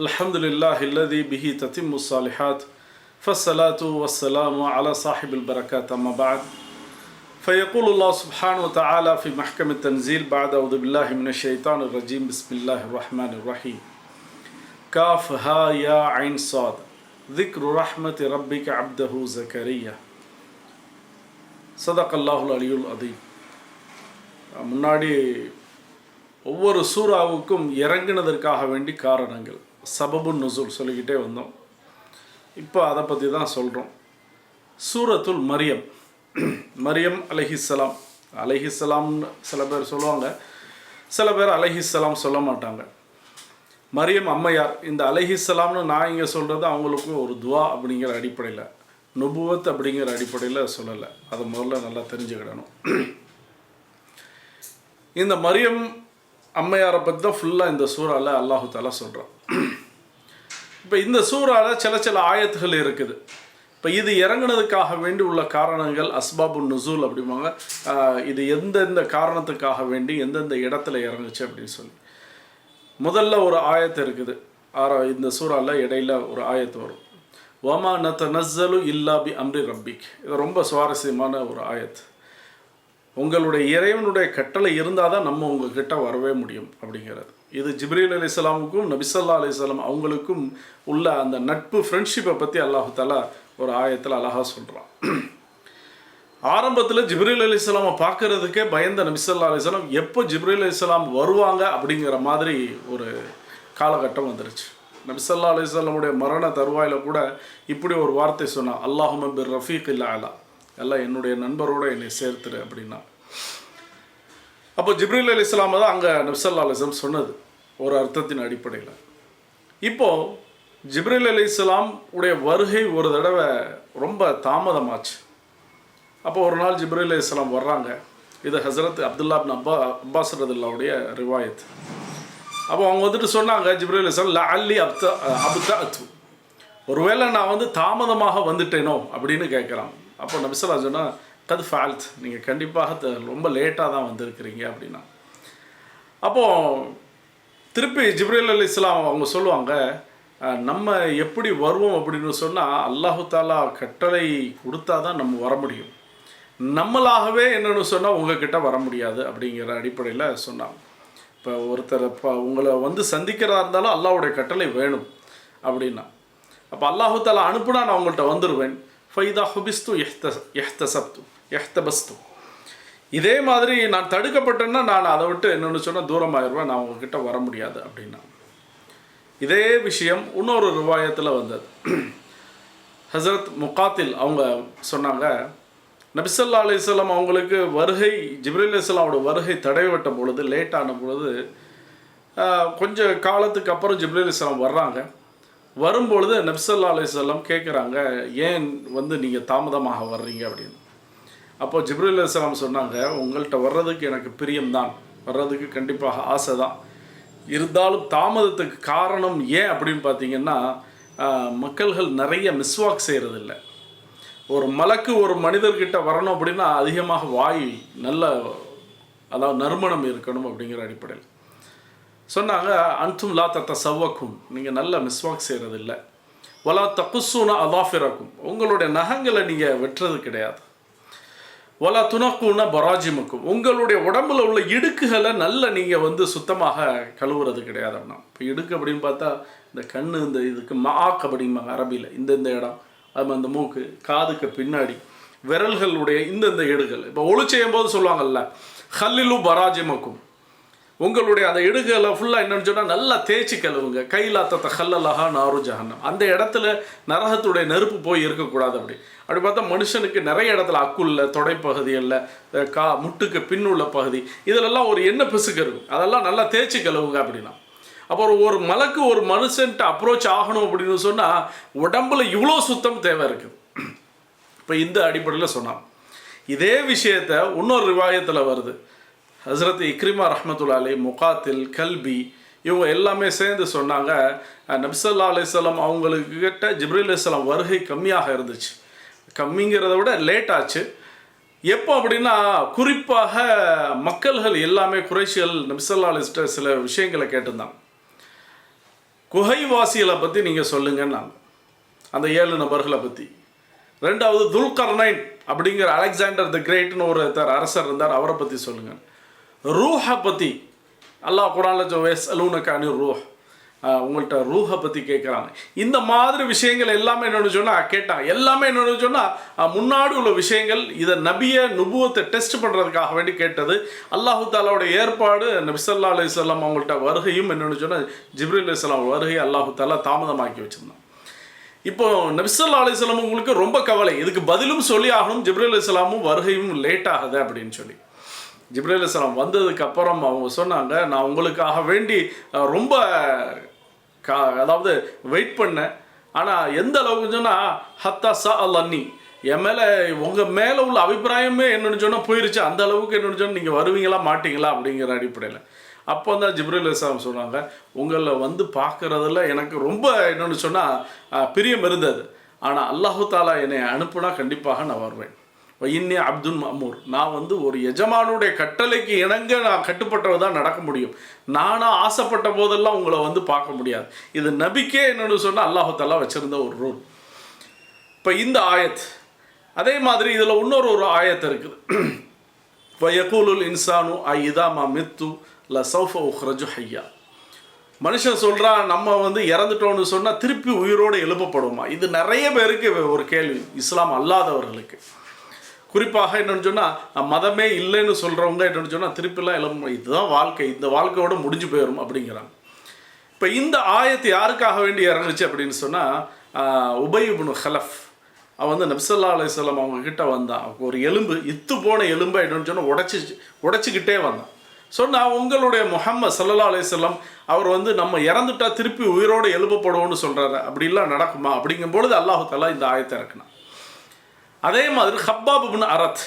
الحمد لله الذي به تتم الصالحات فالصلاة والسلام على صاحب البركات أما بعد فيقول الله سبحانه وتعالى في محكم التنزيل بعد أعوذ بالله من الشيطان الرجيم بسم الله الرحمن الرحيم كاف ها يا عين صاد ذكر رحمة ربك عبده زكريا صدق الله العلي العظيم. முன்னாடி ஒவ்வொரு சூறாவுக்கும் இறங்கினதற்காக வேண்டி காரணங்கள் சபபு நுசூல் சொல்லிக்கிட்டே வந்தோம். இப்போ அதை பற்றி தான் சொல்கிறோம். சூரத்துல் மரியம், மரியம் அலைஹிஸ்ஸலாம். அலைஹிஸ்ஸலாம்னு சில பேர் சொல்லுவாங்க, சில பேர் அலைஹிஸ்ஸலாம் சொல்ல மாட்டாங்க. மரியம் அம்மையார், இந்த அலைஹிஸ்ஸலாம்னு நான் இங்கே சொல்கிறது அவங்களுக்கும் ஒரு துவா அப்படிங்கிற அடிப்படையில், நுபுவத் அப்படிங்கிற அடிப்படையில் சொல்லலை. அதை முதல்ல நல்லா தெரிஞ்சுக்கிடணும். இந்த மரியம் அம்மையாரை பற்றி தான் ஃபுல்லாக இந்த சூறாவில் அல்லாஹு தாலா சொல்கிறான். இப்போ இந்த சூறாவில் சில ஆயத்துகள் இருக்குது. இப்போ இது இறங்குனதுக்காக வேண்டி உள்ள காரணங்கள் அஸ்பாபு நுசூல் அப்படிம்பாங்க. இது எந்தெந்த காரணத்துக்காக வேண்டி எந்தெந்த இடத்துல இறங்குச்சு அப்படின்னு சொல்லி முதல்ல ஒரு ஆயத்து இருக்குது. இந்த சூறாவில் இடையில ஒரு ஆயத்து வரும், வமா நத்தனஸ்ஸலு இல்லா பி அம்ரி ரப்பிக். இது ரொம்ப சுவாரஸ்யமான ஒரு ஆயத்து. உங்களுடைய இறைவனுடைய கட்டளை இருந்தால் தான் நம்ம உங்ககிட்ட வரவே முடியும் அப்படிங்கிறது. இது ஜிப்ரீல் அலைஹிஸ்ஸலாமுக்கும் நபி ஸல்லல்லாஹு அலைஹி வஸல்லம் அவங்களுக்கும் உள்ள அந்த நட்பு, ஃப்ரெண்ட்ஷிப்பை பற்றி அல்லாஹு தஆலா ஒரு ஆயத்தில் அழகாக சொல்கிறான். ஆரம்பத்தில் ஜிப்ரீல் அலைஹிஸ்ஸலாமை பார்க்கறதுக்கே பயந்த நபி ஸல்லல்லாஹு அலைஹி வஸல்லம் எப்போ ஜிப்ரீல் அலைஹிஸ்ஸலாம் வருவாங்க அப்படிங்கிற மாதிரி ஒரு காலகட்டம் வந்துருச்சு. நபி ஸல்லல்லாஹு அலைஹி வஸல்லமுடைய மரண தருவாயில் கூட இப்படி ஒரு வார்த்தை சொன்னான், அல்லாஹும்ம பிர் ரஃபீக் இல்லா அலா, எல்லாம் என்னுடைய நண்பரோடு என்னை சேர்த்துரு அப்படின்னா. அப்போ ஜிப்ரீல் அலைஹிஸ்ஸலாம் தான் அங்கே நபி ஸல்லல்லாஹு அலைஹி வஸல்லம் சொன்னது ஒரு அர்த்தத்தின் அடிப்படையில். இப்போது ஜிப்ரீல் அலைஹிஸ்ஸலாம் உடைய வருகை ஒரு தடவை ரொம்ப தாமதமாச்சு. அப்போ ஒரு நாள் ஜிப்ரீல் அலைஹிஸ்ஸலாம் வர்றாங்க. இது ஹஸரத் அப்துல்லா பின் அப்பாஸ் ரலியல்லாஹுடைய ரிவாயத். அப்போ அவங்க வந்துட்டு சொன்னாங்க, ஜிப்ரீல் அலைஹிஸ்ஸலாம் லஅல்லி அப்தஅது, ஒருவேளை நான் தாமதமாக வந்துட்டேனோ அப்படின்னு கேட்குறாங்க. அப்போ நபி ஸல்லல்லாஹு அலைஹி வஸல்லம் சொன்னால், கது ஃபால்த், நீங்கள் கண்டிப்பாக ரொம்ப லேட்டாக தான் வந்திருக்கிறீங்க அப்படின்னா. அப்போது திருப்பி ஜிப்ரீல் அலைஹிஸ்ஸலாம் அவங்க சொல்லுவாங்க, நம்ம எப்படி வருவோம் அப்படின்னு சொன்னால் அல்லாஹு தாலா கட்டளை கொடுத்தா தான் நம்ம வர முடியும், நம்மளாகவே என்னென்னு சொன்னால் உங்ககிட்ட வர முடியாது அப்படிங்கிற அடிப்படையில் சொன்னாங்க. இப்போ ஒருத்தர் உங்களை சந்திக்கிறதா இருந்தாலும் அல்லாஹ்வுடைய கட்டளை வேணும் அப்படின்னா, அப்போ அல்லாஹு தாலா அனுப்புனா நான் உங்கள்கிட்ட வந்துடுவேன். ஃபைதா ஹுபிஸ்து எஹ்தபஸ்து, இதே மாதிரி நான் தடுக்கப்பட்டேன்னா நான் அதை விட்டு என்னென்னு சொன்னால் தூரமாகிடுவேன், நான் உங்ககிட்ட வர முடியாது அப்படின்னா. இதே விஷயம் இன்னொரு ரிவாயத்தில் வந்தது. ஹஸரத் முகாத்தில் அவங்க சொன்னாங்க, நபி ஸல்லல்லாஹு அலைஹி வஸல்லம் அவங்களுக்கு வருகை, ஜிப்ரீல் அலைஹிஸ்ஸலாமோட வருகை தடைவிட்ட பொழுது, லேட்டான பொழுது, கொஞ்சம் காலத்துக்கு அப்புறம் ஜிப்ரீல் அலைஹிஸ்ஸலாம் வர்றாங்க. வரும்பொழுது நபி ஸல்லல்லாஹு அலைஹி வஸல்லம் கேட்குறாங்க, ஏன் நீங்கள் தாமதமாக வர்றீங்க அப்படின்னு. அப்போது ஜிப்ரீல் அலைஹிஸ்ஸலாம் சொன்னாங்க, உங்கள்கிட்ட வர்றதுக்கு எனக்கு பிரியம்தான், வர்றதுக்கு கண்டிப்பாக ஆசை தான், இருந்தாலும் தாமதத்துக்கு காரணம் ஏன் அப்படின்னு பார்த்தீங்கன்னா, மக்கள்கள் நிறைய மிஸ்வாக் செய்கிறதில்ல. ஒரு மலக்கு ஒரு மனிதர்கிட்ட வரணும் அப்படின்னா அதிகமாக வாய் நல்ல, அதாவது நறுமணம் இருக்கணும் அப்படிங்கிற அடிப்படையில் சொன்னாங்க. அன்தும் லா தத்தசவ்வக்கும், நீங்கள் நல்ல மிஸ்வாக் செய்கிறதில்ல. வலா தகுஸ்ஸூன அதாஃபிரக்கும், உங்களுடைய நகங்களை நீங்கள் வெட்டுறது கிடையாது. வலா துனக்கூன பராஜிமுக்கும், உங்களுடைய உடம்புல உள்ள இடுக்குகளை நல்ல நீங்கள் சுத்தமாக கழுவுறது கிடையாது அப்படின்னா. இப்போ இடுக்கு அப்படின்னு பார்த்தா இந்த கண், இந்த இதுக்கு மாக் அப்படிம்பாங்க அரபியில், இந்த இடம், அது அந்த மூக்கு, காதுக்கு பின்னாடி, விரல்களுடைய இந்த இடுகள். இப்போ ஒளி செய்யும் போது சொல்லுவாங்கல்ல, ஹல்லிலு பராஜிமுக்கும், உங்களுடைய அந்த இடுகளை ஃபுல்லாக என்னென்னு சொன்னால் நல்லா தேய்ச்சி கழுவுங்க. கைலாத்தத்தை ஹல்லலஹா நாரு ஜஹன்னம், அந்த இடத்துல நரகத்துடைய நெருப்பு போய் இருக்கக்கூடாது. அப்படி பார்த்தா மனுஷனுக்கு நிறைய இடத்துல அக்குள்ள தொடைப்பகுதிகளில், முட்டுக்கு பின்னுள்ள பகுதி, இதிலெல்லாம் ஒரு எண்ணெய் பிசுக்கு இருக்கும், அதெல்லாம் நல்லா தேய்ச்சி கழுவுங்க அப்படின்னா. அப்புறம் ஒரு மலக்கு ஒரு மனுஷன்ட்டு அப்ரோச் ஆகணும் அப்படின்னு சொன்னால் உடம்புல இவ்வளோ சுத்தம் தேவை இருக்குது. இப்போ இந்த அடிப்படையில் சொன்னான். இதே விஷயத்தை இன்னொரு ரிவாயத்தில் வருது. ஹஸரத் இக்ரிமா ரஹ்மத்துல்லாஹி அலைஹி, முகாத்தில், கல்பி, இவங்க எல்லாமே சேர்ந்து சொன்னாங்க, நபி ஸல்லல்லாஹு அலைஹி வஸல்லம் அவங்களுக்கு கிட்ட ஜிப்ரீல் அலைஹிஸ்ஸலாம் வருகை கம்மியாக இருந்துச்சு. கம்மிங்கிறத விட லேட் ஆச்சு. எப்போ அப்படின்னா, குறிப்பாக மக்கள்கள் எல்லாமே, குறைஷிகள் நபி ஸல்லல்லாஹு அலைஹி வஸல்லம் சில விஷயங்களை கேட்டிருந்தாங்க. குகைவாசிகளை பற்றி நீங்கள் சொல்லுங்கன்னாங்க, அந்த 7 நபர்களை பற்றி. ரெண்டாவது துல்கர்னைன் அப்படிங்கிற அலெக்சாண்டர் த கிரேட்னு ஒரு அரசர் இருந்தார், அவரை பற்றி சொல்லுங்கள். ரூஹை பற்றி அல்லாஹ் குர்ஆனில் யஸ்அலூனக ரூஹ், உங்கள்கிட்ட ரூஹை பற்றி கேட்குறாங்க. இந்த மாதிரி விஷயங்கள் எல்லாமே என்னென்னு சொன்னால் கேட்டாங்க. எல்லாமே என்னென்னு சொன்னால் முன்னாடி உள்ள விஷயங்கள். இதை நபியை நுபுவத்தை டெஸ்ட் பண்ணுறதுக்காக வேண்டி கேட்டது. அல்லாஹு தாலாவோட ஏற்பாடு, நபி ஸல்லல்லாஹு அலைஹி வஸல்லம் அவங்கள்ட்ட வருகையும் என்னென்னு சொன்னால் ஜிப்ரீல் அலைஹிஸ்ஸலாம் வருகை அல்லாஹு தாலா தாமதமாக்கி வச்சுருந்தான். இப்போ நபி ஸல்லல்லாஹு அலைஹி வஸல்லம் உங்களுக்கு ரொம்ப கவலை, இதுக்கு பதிலும் சொல்லி ஆகணும், ஜிப்ரீல் அலைஹிஸ்ஸலாமும் வருகையும் லேட் ஆகுது அப்படின்னு சொல்லி. ஜிப்ரீல் அலைஹிஸ்ஸலாம் வந்ததுக்கு அப்புறம் அவங்க சொன்னாங்க, நான் உங்களுக்காக வேண்டி ரொம்ப அதாவது வெயிட் பண்ணேன். ஆனால் எந்த அளவுக்கு சொன்னால் ஹத்தா சா அல்லி, என் மேலே உங்கள் மேலே உள்ள அபிப்பிராயமே என்னென்னு சொன்னால் போயிருச்சு. அந்த அளவுக்கு என்னென்னு சொன்னால் நீங்கள் வருவீங்களா மாட்டீங்களா அப்படிங்கிற அடிப்படையில். அப்போ தான் ஜிப்ரீல் அலைஹிஸ்ஸலாம் சொன்னாங்க, உங்களை வந்து பார்க்குறதுல எனக்கு ரொம்ப என்னென்னு சொன்னால் பிரியம் இருந்தது. ஆனால் அல்லாஹு தாலா என்னை அனுப்புனா கண்டிப்பாக நான் வருவேன். இன்னி அப்துல் மஅமூர், நான் வந்து ஒரு எஜமானுடைய கட்டளைக்கு இணங்க நான் கட்டுப்பட்டது தான் நடக்க முடியும். நானாக ஆசைப்பட்ட போதெல்லாம் உங்களை வந்து பார்க்க முடியாது. இது நபிக்கே என்னென்னு சொன்னால் அல்லாஹு தாலா வச்சுருந்த ஒரு ரூல். இப்போ இந்த ஆயத் அதே மாதிரி இதில் இன்னொரு ஆயத்து இருக்குது. வயகூலுல் இன்சானு ஐதாமா மித்து ல சௌஃப உஹ்ரஜு ஹய்யா. மனுஷன் சொல்கிறான், நம்ம வந்து இறந்துட்டோன்னு சொன்னால் திருப்பி உயிரோடு எழுப்பப்படுமா? இது நிறைய பேருக்கு ஒரு கேள்வி, இஸ்லாம் அல்லாதவர்களுக்கு. குறிப்பாக என்னென்னு சொன்னால் மதமே இல்லைன்னு சொல்கிறவங்க என்னென்னு சொன்னால் திருப்பிலாம் எழும்ப, இதுதான் வாழ்க்கை, இந்த வாழ்க்கையோடு முடிஞ்சு போயிடும் அப்படிங்கிறாங்க. இப்போ இந்த ஆயத்து யாருக்காக வேண்டி இறங்குச்சு அப்படின்னு சொன்னால் உபை இப்னு ஹலஃப், அவன் வந்து நபி ஸல்லல்லாஹு அலைஹி வஸல்லம் அவங்கக்கிட்ட வந்தான். ஒரு எலும்பு, இத்து போன எலும்பை என்னென்னு சொன்னால் உடைச்சிக்கிட்டே வந்தான். சொன்னால் உங்களுடைய முஹம்மது ஸல்லல்லாஹு அலைஹி வஸல்லம் அவர் வந்து நம்ம இறந்துட்டா திருப்பி உயிரோடு எழுப்பப்படுவோன்னு சொல்கிறாரு, அப்படிலாம் நடக்குமா? அப்படிங்கும்பொழுது அல்லாஹு தஆலா இந்த ஆயத்தை இறக்குனான். அதே மாதிரி ஹப்பாப் இப்னு அரத்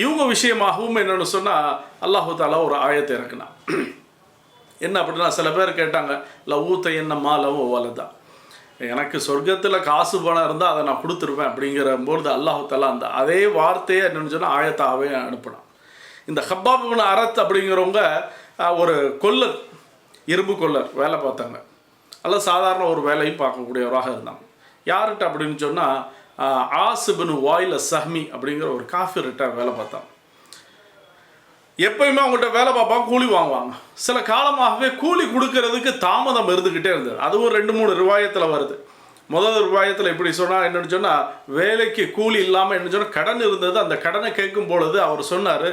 இவங்க விஷயமாகவும் என்னென்னு சொன்னால் அல்லாஹு தாலா ஒரு ஆயத்தை இறக்குனான். என்ன அப்படின்னா, சில பேர் கேட்டாங்க, லவூத்த என்னம்மா லவ் வலதா, எனக்கு சொர்க்கத்தில் காசு பணம் இருந்தால் அதை நான் கொடுத்துருவேன் அப்படிங்கிறபோது அல்லாஹு தாலா அந்த அதே வார்த்தையை என்னென்னு சொன்னால் ஆயத்தாகவே அனுப்பினான். இந்த ஹப்பாப் இப்னு அரத் அப்படிங்கிறவங்க ஒரு கொல்லர், இரும்பு கொல்லர் வேலை பார்த்தாங்க. அல்ல சாதாரண ஒரு வேலையும் பார்க்கக்கூடியவராக இருந்தாங்க. யார்கிட்ட அப்படின்னு சொன்னால் ஆஸ் இப்னு வாயில் அஸ்ஸஹ்மி அப்படிங்கிற ஒரு காஃபிர்கிட்ட வேலை பார்த்தாங்க. எப்பயுமே அவங்கள்ட்ட வேலை பார்ப்பாங்க, கூலி வாங்குவாங்க. சில காலமாகவே கூலி கொடுக்கறதுக்கு தாமதம் இருந்துக்கிட்டே இருந்தது. அதுவும் 2-3 ரிவாயத்தில் வருது. முதல் ரிவாயத்தில் இப்படி சொன்னால் என்னென்னு சொன்னால், வேலைக்கு கூலி இல்லாமல் என்ன சொன்னால் கடன் இருந்தது. அந்த கடனை கேட்கும் பொழுது அவர் சொன்னார்,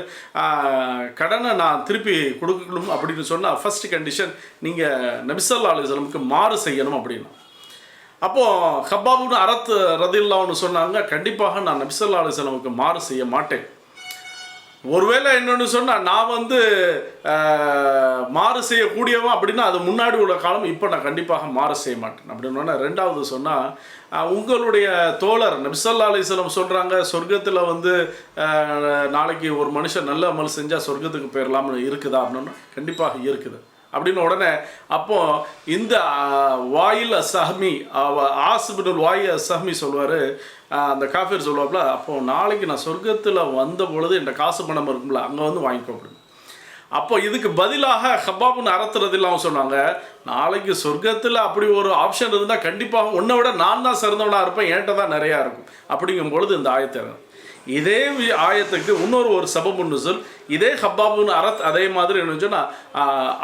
கடனை நான் திருப்பி கொடுக்கணும் அப்படின்னு சொன்னால் ஃபர்ஸ்ட் கண்டிஷன் நீங்கள் நபி ஸல்லல்லாஹு அலைஹி வஸல்லமுக்கு மாறு செய்யணும் அப்படின்னா. அப்போது ஹப்பாப் இப்னு அரத் ரலியல்லாஹு அன்ஹு சொன்னாங்க, கண்டிப்பாக நான் நபி ஸல்லல்லாஹு அலைஹி வஸல்லமுக்கு மாறு செய்ய மாட்டேன். ஒருவேளை என்னென்னு சொன்னால் நான் வந்து மாறு செய்யக்கூடியவன் அப்படின்னா அது முன்னாடி உள்ள காலம், இப்போ நான் கண்டிப்பாக மாறு செய்ய மாட்டேன் அப்படின்னு. ரெண்டாவது சொன்னால், உங்களுடைய தோழர் நபி ஸல்லல்லாஹு அலைஹி வஸல்லம் சொல்கிறாங்க, சொர்க்கத்தில் வந்து நாளைக்கு ஒரு மனுஷன் நல்ல அமல் செஞ்சால் சொர்க்கத்துக்கு போயிடலாம்னு இருக்குதா அப்படின்னா, கண்டிப்பாக இருக்குது அப்படின்னு. உடனே அப்போ இந்த வாயில் அஸ்ஸஹ்மி, ஆஸ் இப்னு வாயில் அஸ்ஸஹ்மி சொல்லுவார், அந்த காஃபிர் சொல்லுவாப்புல, அப்போது நாளைக்கு நான் சொர்க்கத்தில் வந்த பொழுது என் காசு பணம் இருக்கும்ல, அங்கே வந்து வாங்கிக்கோ அப்படின்னு. அப்போ இதுக்கு பதிலாக ஹப்பாப் இப்னு அரத் ரலியல்லாஹு சொன்னாங்க, நாளைக்கு சொர்க்கத்தில் அப்படி ஒரு ஆப்ஷன் இருந்தால் கண்டிப்பாக உன்னை விட நான் தான் சிறந்தவனாக இருப்பேன், என்கிட்ட தான் நிறையா இருக்கும் அப்படிங்கும் பொழுது இந்த ஆயத்தை. இதே ஆயத்துக்கு இன்னொரு சபபு நுஸுல், இதே ஹப்பாப் இப்னு அரத் அதே மாதிரி என்ன சொன்னால்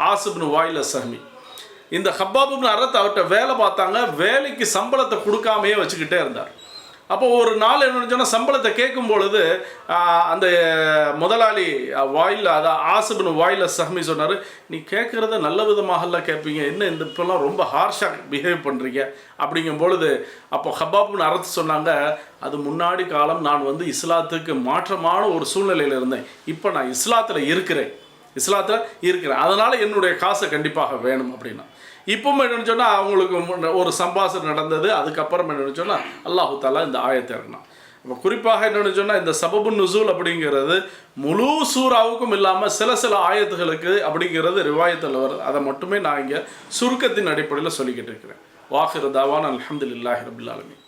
ஆஸ் இப்னு வாயில் அஸ்ஸஹ்மி. இந்த ஹப்பாப் இப்னு அரத் அவர்கிட்ட வேலை பார்த்தாங்க, வேலைக்கு சம்பளத்தை கொடுக்காமையே வச்சுக்கிட்டே இருந்தார். அப்போ ஒரு நாள் என்னென்னு சொன்னால் சம்பளத்தை கேட்கும் பொழுது அந்த முதலாளி வாயில், அதான் ஆஸ் இப்னு வாயில் அஸ்ஸஹ்மி சொன்னார், நீ கேட்குறத நல்ல விதமாகலாம் கேட்பீங்க, என்ன இந்த இப்போல்லாம் ரொம்ப ஹார்ஷாக பிஹேவ் பண்ணுறீங்க அப்படிங்கும் பொழுது அப்போ ஹப்பாப் இப்னு அரத் சொன்னாங்க, அது முன்னாடி காலம் நான் வந்து இஸ்லாத்துக்கு மாற்றமான ஒரு சூழ்நிலையில் இருந்தேன், இப்போ நான் இஸ்லாத்தில் இருக்கிறேன், அதனால் என்னுடைய காசை கண்டிப்பாக வேணும் அப்படின்னா. இப்பவும் என்னென்னு சொன்னால் அவங்களுக்கு ஒரு சம்பாஷணை நடந்தது. அதுக்கப்புறம் என்னென்னு சொன்னால் அல்லாஹு தாலா இந்த ஆயத்தை இறக்கினான். இப்போ குறிப்பாக என்னென்னு சொன்னால் இந்த சபபு நுஸூல் அப்படிங்கிறது முழு சூறாவுக்கும் இல்லாமல் சில ஆயத்துகளுக்கு அப்படிங்கிறது ரிவாயத்தில் வருது. அதை மட்டுமே நான் இங்கே சுருக்கத்தின் அடிப்படையில் சொல்லிக்கிட்டு இருக்கிறேன். வாஹிர் தாவான் அல்ஹம்துலில்லாஹி ரப்பில் ஆலமீன்.